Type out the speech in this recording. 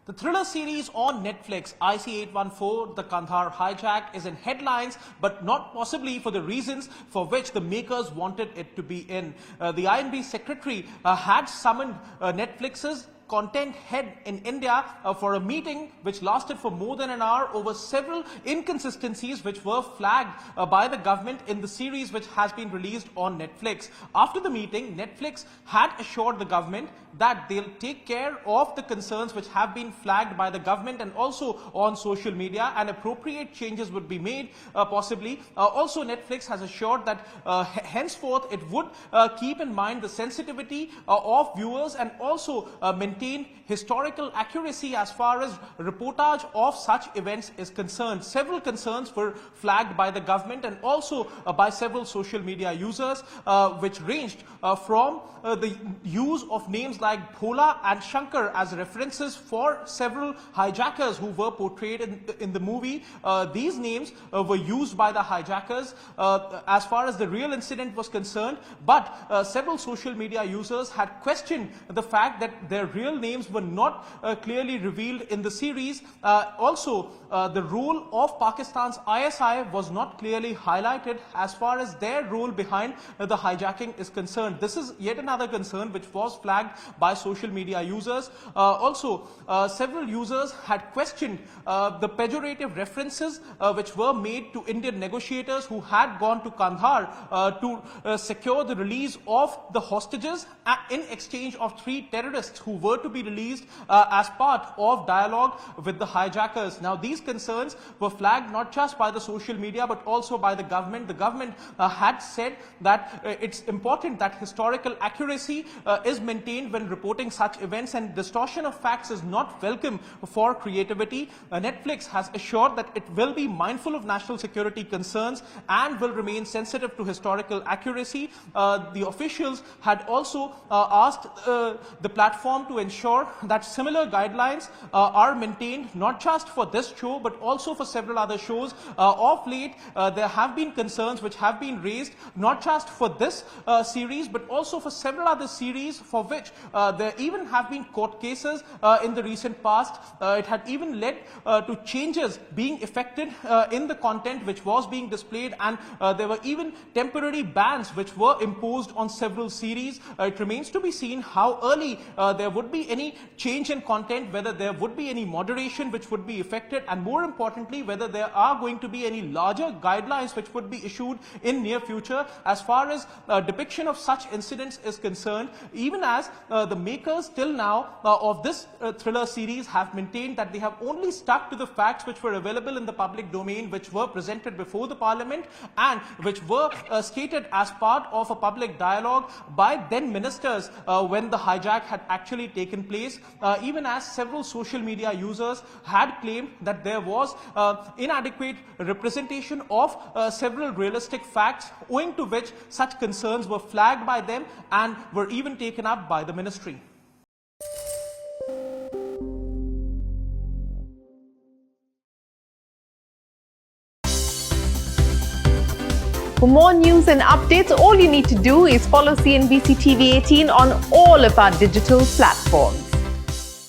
The thriller series on Netflix, IC-814, The Kandahar Hijack, is in headlines, but not possibly for the reasons for which the makers wanted it to be in. The INB secretary had summoned Netflix's content head in India for a meeting which lasted for more than an hour over several inconsistencies which were flagged by the government in the series which has been released on Netflix. After the meeting, Netflix had assured the government that they'll take care of the concerns which have been flagged by the government and also on social media, and appropriate changes would be made possibly. Also, Netflix has assured that henceforth it would keep in mind the sensitivity of viewers and also maintain historical accuracy as far as reportage of such events is concerned. Several concerns were flagged by the government and also by several social media users, which ranged from the use of names like Bhola and Shankar as references for several hijackers who were portrayed in the movie. These names were used by the hijackers as far as the real incident was concerned, but several social media users had questioned the fact that their real names were not clearly revealed in the series. Also, the role of Pakistan's ISI was not clearly highlighted as far as their role behind the hijacking is concerned. This is yet another concern which was flagged by social media users. Also, several users had questioned the pejorative references which were made to Indian negotiators who had gone to Kandahar to secure the release of the hostages in exchange of 3 terrorists who were to be released as part of dialogue with the hijackers. Now, these concerns were flagged not just by the social media but also by the government. The government had said that it's important that historical accuracy is maintained when reporting such events, and distortion of facts is not welcome for creativity. Netflix has assured that it will be mindful of national security concerns and will remain sensitive to historical accuracy. The officials had also asked the platform to ensure that similar guidelines are maintained not just for this show but also for several other shows. Of late, there have been concerns which have been raised not just for this series but also for several other series for which there even have been court cases in the recent past. It had even led to changes being effected in the content which was being displayed, and there were even temporary bans which were imposed on several series. It remains to be seen how early there would be any change in content, whether there would be any moderation which would be effected, and more importantly, whether there are going to be any larger guidelines which would be issued in near future as far as depiction of such incidents is concerned, even as the makers till now of this thriller series have maintained that they have only stuck to the facts which were available in the public domain, which were presented before the parliament and which were stated as part of a public dialogue by then ministers when the hijack had actually taken place, even as several social media users had claimed that there was inadequate representation of several realistic facts, owing to which such concerns were flagged by them and were even taken up by the ministry. For more news and updates, all you need to do is follow CNBC-TV18 on all of our digital platforms.